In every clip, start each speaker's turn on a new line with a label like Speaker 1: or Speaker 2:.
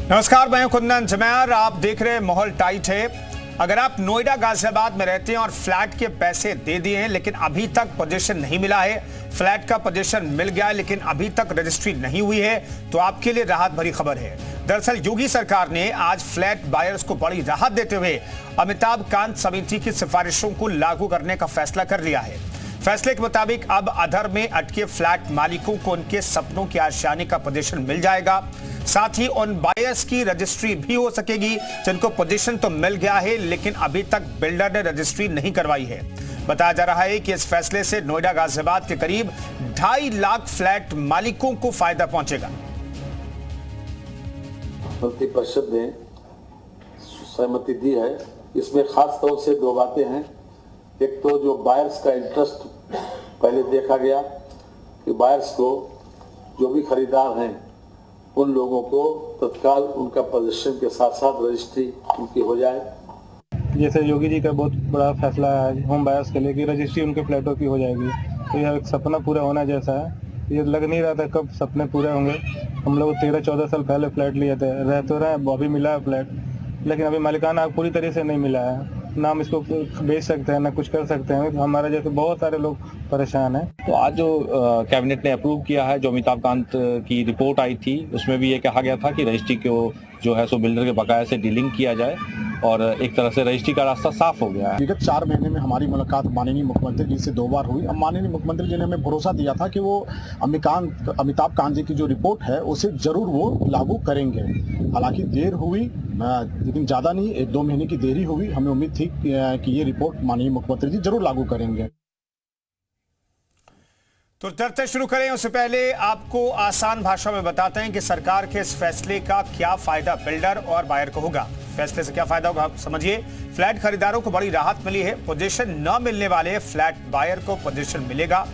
Speaker 1: नमस्कार, मैं कुंदन जमैर। आप देख रहे हैं माहौल टाइट है। अगर आप नोएडा गाजियाबाद में रहते हैं और फ्लैट के पैसे दे दिए हैं लेकिन अभी तक पोजीशन नहीं मिला है, फ्लैट का पोजीशन मिल गया है लेकिन अभी तक रजिस्ट्री नहीं हुई है, तो आपके लिए राहत भरी खबर है। दरअसल योगी सरकार ने आज फ्लैट बायर्स को बड़ी राहत देते हुए अमिताभ कांत समिति की सिफारिशों को लागू करने का फैसला कर लिया है। फैसले के मुताबिक अब अधर में अटके फ्लैट मालिकों को उनके सपनों के आशियाने का पोजीशन मिल जाएगा। साथ ही उन बायर्स की रजिस्ट्री भी हो सकेगी जिनको पोजीशन तो मिल गया है लेकिन अभी तक बिल्डर ने रजिस्ट्री नहीं करवाई है। बताया जा रहा है कि इस फैसले से नोएडा गाजियाबाद के करीब 2.5 लाख फ्लैट मालिकों को फायदा पहुंचेगा।
Speaker 2: मंत्रिपरिषद ने सहमति दी है। इसमें खास तौर से दो बातें हैं। एक तो जो बायर्स का इंटरेस्ट पहले देखा गया कि बायर्स को जो भी खरीदार हैं उन लोगों को तत्काल उनका पोजीशन के साथ साथ रजिस्ट्री उनकी हो जाए।
Speaker 3: जैसे योगी जी का बहुत बड़ा फैसला है होम बायर्स के लिए कि रजिस्ट्री उनके फ्लैटों की हो जाएगी, तो यह एक सपना पूरा होना जैसा है। ये लग नहीं रहा था कब सपने पूरे होंगे। हम लोग 13-14 साल पहले फ्लैट लिए थे, रह तो रहे अभी मिला है फ्लैट, लेकिन अभी मालिकाना पूरी तरह से नहीं मिला है। ना हम इसको बेच सकते हैं ना कुछ कर सकते हैं। हमारे जैसे बहुत सारे लोग परेशान हैं।
Speaker 4: तो आज जो कैबिनेट ने अप्रूव किया है, जो अमिताभ कांत की रिपोर्ट आई थी, उसमें भी ये कहा गया था कि रजिस्ट्री को जो है सो बिल्डर के बकाया से डीलिंग किया जाए और एक तरह से रजिस्ट्री का रास्ता साफ हो गया है।
Speaker 5: विगत 4 महीने में हमारी मुलाकात माननीय मुख्यमंत्री जी से 2 बार हुई। अब माननीय मुख्यमंत्री जी ने हमें भरोसा दिया था कि वो अमिताभ कांत जी की जो रिपोर्ट है उसे जरूर वो लागू करेंगे। हालांकि देर हुई लेकिन ज्यादा नहीं, 1-2 महीने की देरी हुई। हमें उम्मीद थी कि ये रिपोर्ट माननीय मुख्यमंत्री जी जरूर लागू करेंगे।
Speaker 1: तो चर्चा शुरू करें उससे पहले आपको आसान भाषा में बताते हैं कि सरकार के इस फैसले का क्या फायदा बिल्डर और बायर को होगा। फैसले से क्या फायदा होगा आप समझिए। फ्लैट खरीदारों को बड़ी राहत मिली है। पोजीशन न मिलने वाले फ्लैट बायर को पोजीशन मिलेगा,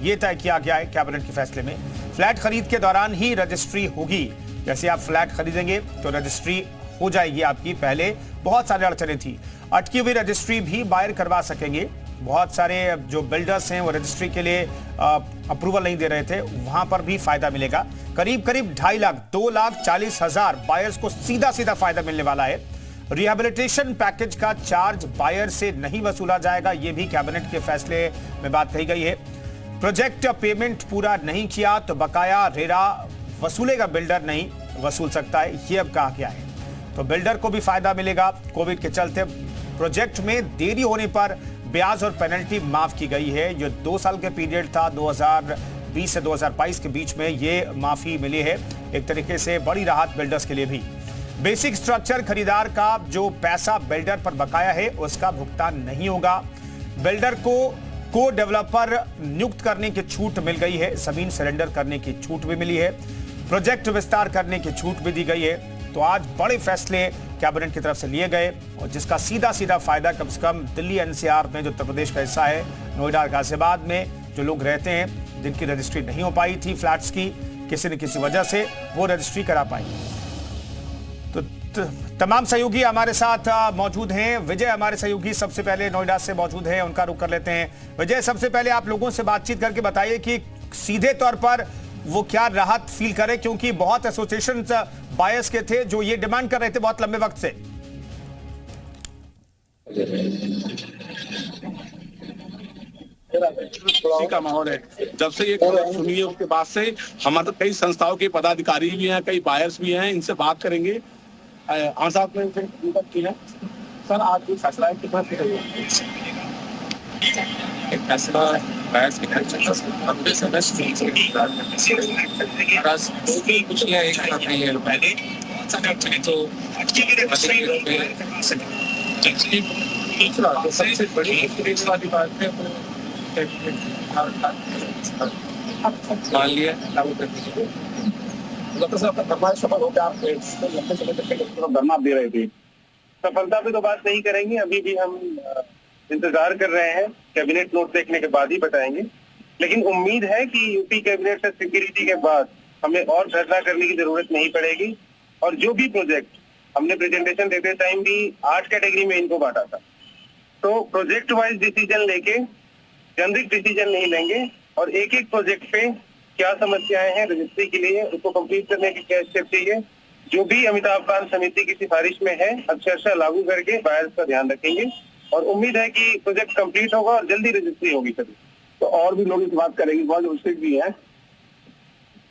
Speaker 1: यह तय किया गया है कैबिनेट के फैसले में। फ्लैट खरीद के दौरान ही रजिस्ट्री होगी। जैसे आप फ्लैट खरीदेंगे तो रजिस्ट्री हो जाएगी आपकी। पहले बहुत सारी अड़चनें थी, अटकी हुई रजिस्ट्री भी बायर करवा सकेंगे। बहुत सारे जो बिल्डर्स हैं वो रजिस्ट्री के लिए अप्रूवल नहीं दे रहे थे, वहां पर भी फायदा मिलेगा। करीब 2.5 लाख 2,40,000 बायर्स को सीधा सीधा फायदा मिलने वाला है। रिहेबिलिटेशन पैकेज का चार्ज बायर से नहीं वसूला जाएगा, यह भी कैबिनेट के फैसले में बात कही गई है। प्रोजेक्ट पेमेंट पूरा नहीं किया तो बकाया रेरा वसूलेगा, बिल्डर नहीं वसूल सकता है, यह अब कहा गया है। तो बिल्डर को भी फायदा मिलेगा। कोविड के चलते प्रोजेक्ट में देरी होने पर ब्याज और पेनल्टी माफ की गई है। जो 2 साल के पीरियड था 2020 से 2022 के बीच में, ये माफी मिली है। एक तरीके से बड़ी राहत बिल्डर्स के लिए भी। बेसिक स्ट्रक्चर खरीदार का जो पैसा बिल्डर पर बकाया है उसका भुगतान नहीं होगा। बिल्डर को डेवलपर नियुक्त करने की छूट मिल गई है। जमीन सरेंडर करने की छूट भी मिली है। प्रोजेक्ट विस्तार करने की छूट भी दी गई है। तो आज बड़े फैसले कैबिनेट की तरफ से लिए गए और जिसका सीधा सीधा फायदा कम से कम दिल्ली एनसीआर में, जो उत्तर प्रदेश का हिस्सा है, नोएडा गाजियाबाद में जो लोग रहते हैं जिनकी रजिस्ट्री नहीं हो पाई थी फ्लैट्स की किसी न किसी वजह से, वो रजिस्ट्री करा पाई। तो तमाम सहयोगी हमारे साथ मौजूद हैं। विजय हमारे सहयोगी सबसे पहले नोएडा से मौजूद हैं, उनका रुख कर लेते हैं। विजय, सबसे पहले आप लोगों से बातचीत करके बताइए कि सीधे तौर पर वो क्या राहत फील करे, क्योंकि बहुत एसोसिएशन बायर्स के थे जो ये डिमांड कर रहे थे बहुत लंबे वक्त से।
Speaker 6: खुशी का माहौल है। जब से ये खबर सुनी है उसके बाद से हमारे कई संस्थाओं के पदाधिकारी भी हैं, कई बायर्स भी हैं, इनसे बात करेंगे। साहब ने की है सर, आज ये फैसला है कितना
Speaker 7: एक फैसला बायर्स के कुछ नहीं है, एक नहीं है पहले तो सबसे बड़ी वाली बात है मान लिया लागू करने।
Speaker 6: डॉक्टर साहब का फरमाइश सफल होकर आप लंबे समय तक धरना दे रहे थे,
Speaker 8: सफलता पे तो बात नहीं करेंगे, अभी भी हम इंतजार कर रहे हैं। कैबिनेट नोट देखने के बाद ही बताएंगे। लेकिन उम्मीद है कि यूपी कैबिनेट से सिक्योरिटी के बाद हमें और धरना करने की जरूरत नहीं पड़ेगी। और जो भी प्रोजेक्ट हमने प्रेजेंटेशन देते टाइम भी 8 कैटेगरी में इनको बांटा था, तो प्रोजेक्ट वाइज डिसीजन लेके जेनरिक डिसीजन नहीं लेंगे और एक एक प्रोजेक्ट पे क्या समस्याएं हैं रजिस्ट्री के लिए, उसको कंप्लीट करने के क्या स्टेप चाहिए, जो भी अमिताभ कांत समिति की सिफारिश में है अक्षरशः लागू करके बायर्स का ध्यान रखेंगे और उम्मीद है कि प्रोजेक्ट कंप्लीट होगा और जल्दी रजिस्ट्री होगी सभी।
Speaker 6: तो और भी लोग इस बात करेंगे, बहुत उपस्थित भी है।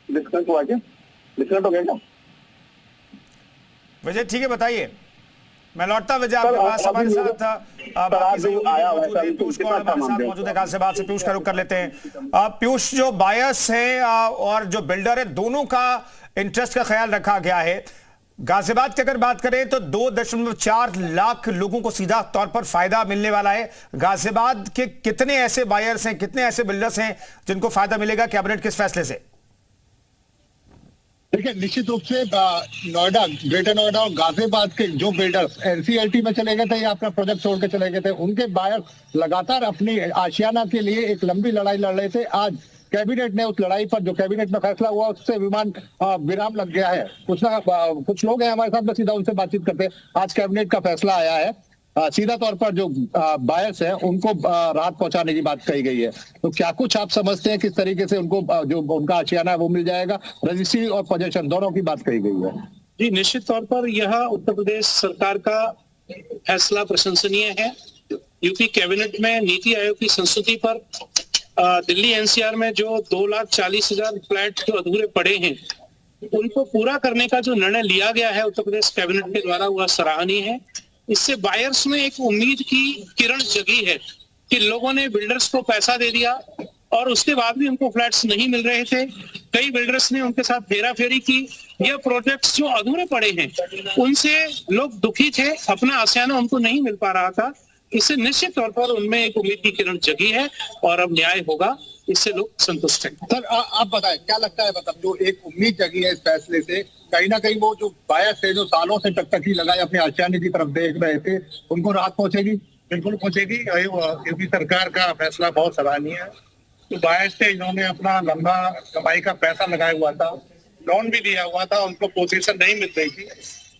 Speaker 6: डिस्कस हुआ क्या? डिस्कस हो गया क्या?
Speaker 1: विजय ठीक है, बताइए। मैं लौटता विजय आपके पास। हमारे साथ पीयूष गौड़ हमारे साथ मौजूद है गाजियाबाद से। पीयूष का रुख कर लेते हैं। पीयूष, जो बायर्स हैं और जो बिल्डर है, दोनों का इंटरेस्ट का ख्याल रखा गया है। गाजियाबाद की अगर बात करें तो 2.4 लाख लोगों को सीधा तौर पर फायदा मिलने वाला है। गाजियाबाद के कितने ऐसे बायर्स हैं, कितने ऐसे बिल्डर्स हैं जिनको फायदा मिलेगा कैबिनेट के इस फैसले से?
Speaker 5: देखिए, निश्चित रूप से नोएडा, ग्रेटर नोएडा और गाजियाबाद के जो बिल्डर्स एनसीएलटी में चले गए थे या अपना प्रोजेक्ट छोड़ के चले गए थे, उनके बायर्स लगातार अपनी आशियाना के लिए एक लंबी लड़ाई लड़ रहे थे। आज कैबिनेट ने उस लड़ाई पर, जो कैबिनेट में फैसला हुआ, उससे विराम लग गया है। कुछ लोग हैं हमारे साथ में, सीधा उनसे बातचीत करते हैं। आज कैबिनेट का फैसला आया है, सीधा तौर पर जो बायर्स हैं उनको राहत पहुंचाने की बात कही गई है। तो क्या कुछ आप समझते हैं किस तरीके से उनको जो उनका आशियाना है वो मिल जाएगा? रजिस्ट्री और पोजेशन दोनों की बात कही गई है।
Speaker 7: जी, निश्चित तौर पर यह उत्तर प्रदेश सरकार का फैसला प्रशंसनीय है। यूपी कैबिनेट में नीति आयोग की संस्तुति पर दिल्ली एनसीआर में जो 2,40,000 फ्लैट जो अधूरे पड़े हैं उनको पूरा करने का जो निर्णय लिया गया है उत्तर प्रदेश कैबिनेट के द्वारा, वह सराहनीय है। इससे बायर्स में एक उम्मीद की किरण जगी है कि लोगों ने बिल्डर्स को पैसा दे दिया और उसके बाद भी उनको फ्लैट्स नहीं मिल रहे थे। कई बिल्डर्स ने उनके साथ फेरा फेरी की। यह प्रोजेक्ट्स जो अधूरे पड़े हैं उनसे लोग दुखी थे, अपना आशियाना उनको नहीं मिल पा रहा था। इससे निश्चित तौर पर उनमें एक उम्मीद की किरण जगी है और अब न्याय होगा, इससे लोग संतुष्ट हैं।
Speaker 5: सर, आप बताएं, क्या लगता है, मतलब जो एक उम्मीद जगी है इस फैसले से, कहीं ना कहीं वो जो बायर्स थे, जो सालों से टकटकी लगाए अपने आशियाने की तरफ देख रहे थे, उनको राहत पहुंचेगी?
Speaker 9: बिल्कुल पहुंचेगी, क्योंकि सरकार का फैसला बहुत सराहनीय है। तो बायर्स थे, इन्होंने अपना लंबा कमाई का पैसा लगाया हुआ था, लोन भी लिया हुआ था, उनको पोजीशन नहीं मिल रही थी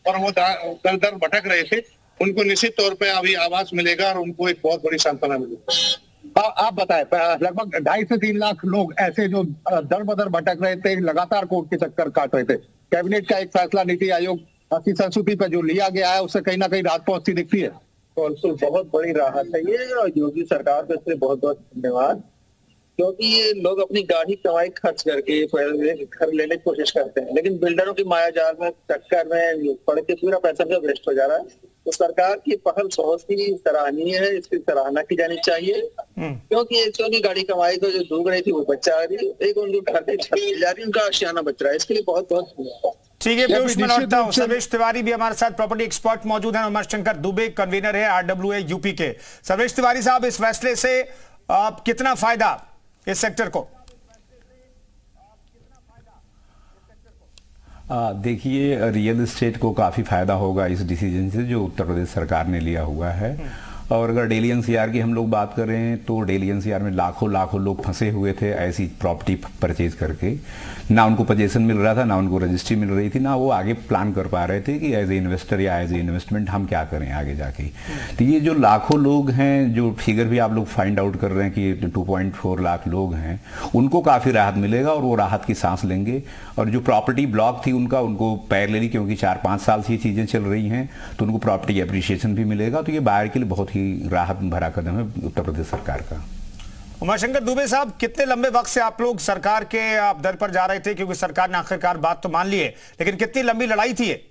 Speaker 9: और वो दर दर भटक रहे थे। उनको निश्चित तौर पे अभी आवास मिलेगा और उनको एक बहुत बड़ी सांत्वना मिलेगी।
Speaker 5: आप बताएं, लगभग 2.5 से 3 लाख लोग ऐसे जो दर बदर भटक रहे थे, लगातार कोर्ट के चक्कर काट रहे थे। कैबिनेट का एक फैसला नीति आयोग की संस्तुति पर जो लिया गया है, उससे कहीं ना कहीं राहत पहुंचती दिखती है।
Speaker 10: बिल्कुल, बहुत बड़ी राहत है ये, और योगी सरकार को इसलिए बहुत बहुत धन्यवाद, क्योंकि ये लोग अपनी गाढ़ी कमाई खर्च करके घर लेने की कोशिश करते हैं, लेकिन बिल्डरों की माया जाल में चक्कर में पड़ के पूरा पैसा जो वेस्ट हो जा रहा है। तो सरकार की पहल बहुत ही सराहनीय है, इसकी सराहना की जानी चाहिए, क्योंकि एक तो गाड़ी कमाई को जो डूब रही थी वो बच जा रही है, एक उनको घर की छत मिल जा रही है, उनका आशियाना बच रहा है। इसके लिए बहुत बहुत
Speaker 1: ठीक है। पीयूष, मैं लौटता हूं। सर्वेश तिवारी भी हमारे साथ प्रॉपर्टी एक्सपर्ट मौजूद है। उमाशंकर दुबे कन्वीनर है RWA यूपी के। सर्वेश तिवारी साहब, इस फैसले से कितना फायदा इस सेक्टर को?
Speaker 11: देखिए, रियल एस्टेट को काफ़ी फायदा होगा इस डिसीजन से जो उत्तर प्रदेश सरकार ने लिया हुआ है। और अगर दिल्ली एनसीआर की हम लोग बात कर रहे हैं तो दिल्ली एनसीआर में लाखों लोग फंसे हुए थे ऐसी प्रॉपर्टी परचेज करके। ना उनको पोजीशन मिल रहा था, ना उनको रजिस्ट्री मिल रही थी, ना वो आगे प्लान कर पा रहे थे कि एज ए इन्वेस्टर या एज ए इन्वेस्टमेंट हम क्या करें आगे जाके। तो ये जो लाखों लोग हैं, जो फिगर भी आप लोग फाइंड आउट कर रहे हैं कि 2.4 लाख लोग हैं, उनको काफ़ी राहत मिलेगा और वो राहत की सांस लेंगे। और जो प्रॉपर्टी ब्लॉक थी उनको पैरेलली, क्योंकि 4-5 साल से ये चीज़ें चल रही हैं, तो उनको प्रॉपर्टी एप्रिसिएशन भी मिलेगा। तो ये बायर के लिए बहुत ही राहत भरा कदम है उत्तर प्रदेश सरकार का।
Speaker 1: उमाशंकर दुबे साहब, कितने लंबे वक्त से आप लोग सरकार के दर पर जा रहे थे, क्योंकि सरकार ने आखिरकार बात तो मान ली है, लेकिन कितनी लंबी लड़ाई थी ये?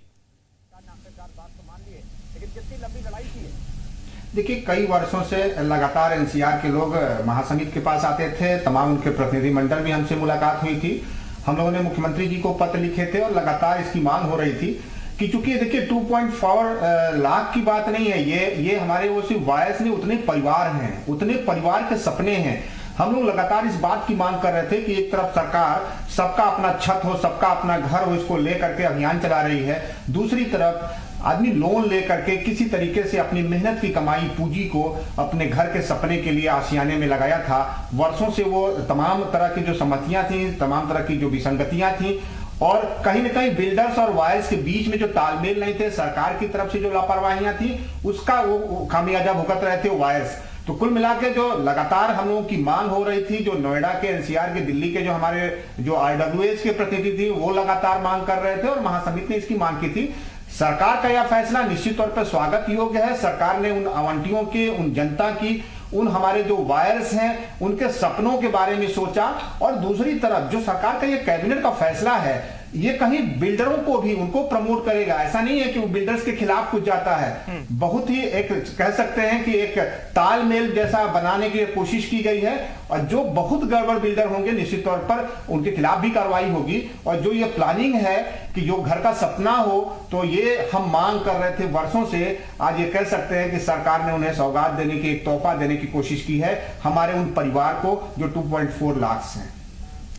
Speaker 12: देखिए, कई वर्षों से लगातार एनसीआर के लोग महासमिति के पास आते थे, तमाम उनके प्रतिनिधिमंडल भी हमसे मुलाकात हुई थी। हम लोगों ने मुख्यमंत्री जी को पत्र लिखे थे और लगातार इसकी मांग हो रही थी कि चूंकि देखिए 2.4 लाख की बात नहीं है, ये हमारे वो सिर्फ वायर्स नहीं, उतने परिवार हैं, उतने परिवार के सपने हैं। हम लोग लगातार इस बात की मांग कर रहे थे कि एक तरफ सरकार सबका अपना छत हो, सबका अपना घर हो, इसको लेकर के अभियान चला रही है, दूसरी तरफ आदमी लोन लेकर के किसी तरीके से अपनी मेहनत की कमाई पूंजी को अपने घर के सपने के लिए आशियाने में लगाया था। वर्षों से वो तमाम तरह की जो समस्याएं थी, तमाम तरह की जो विसंगतियां थी, और कहीं न कहीं बिल्डर्स और वायर्स के बीच में जो तालमेल नहीं थे, सरकार की तरफ से जो लापरवाहियां थी, उसका वो खामियाजा भुगत रहे थे वायर्स। तो कुल मिला के जो लगातार हम लोगों की मांग हो रही थी, जो नोएडा के, एनसीआर के, दिल्ली के जो हमारे जो आरडब्ल्यूएस के प्रतिनिधि थी वो लगातार मांग कर रहे थे और महासमिति ने इसकी मांग की थी। सरकार का यह फैसला निश्चित तौर पर स्वागत योग्य है। सरकार ने उन आवंटियों के, उन जनता की, उन हमारे जो वायर्स हैं उनके सपनों के बारे में सोचा। और दूसरी तरफ जो सरकार का ये कैबिनेट का फैसला है ये कहीं बिल्डरों को भी उनको प्रमोट करेगा। ऐसा नहीं है कि वो बिल्डर्स के खिलाफ कुछ जाता है, बहुत ही एक कह सकते हैं कि एक तालमेल जैसा बनाने की कोशिश की गई है। और जो बहुत गड़बड़ बिल्डर होंगे निश्चित तौर पर उनके खिलाफ भी कार्रवाई होगी। और जो ये प्लानिंग है कि जो घर का सपना हो, तो ये हम मांग कर रहे थे वर्षों से। आज ये कह सकते हैं कि सरकार ने उन्हें सौगात देने की, एक तोहफा देने की कोशिश की है हमारे उन परिवार को जो 2.4 लाख हैं।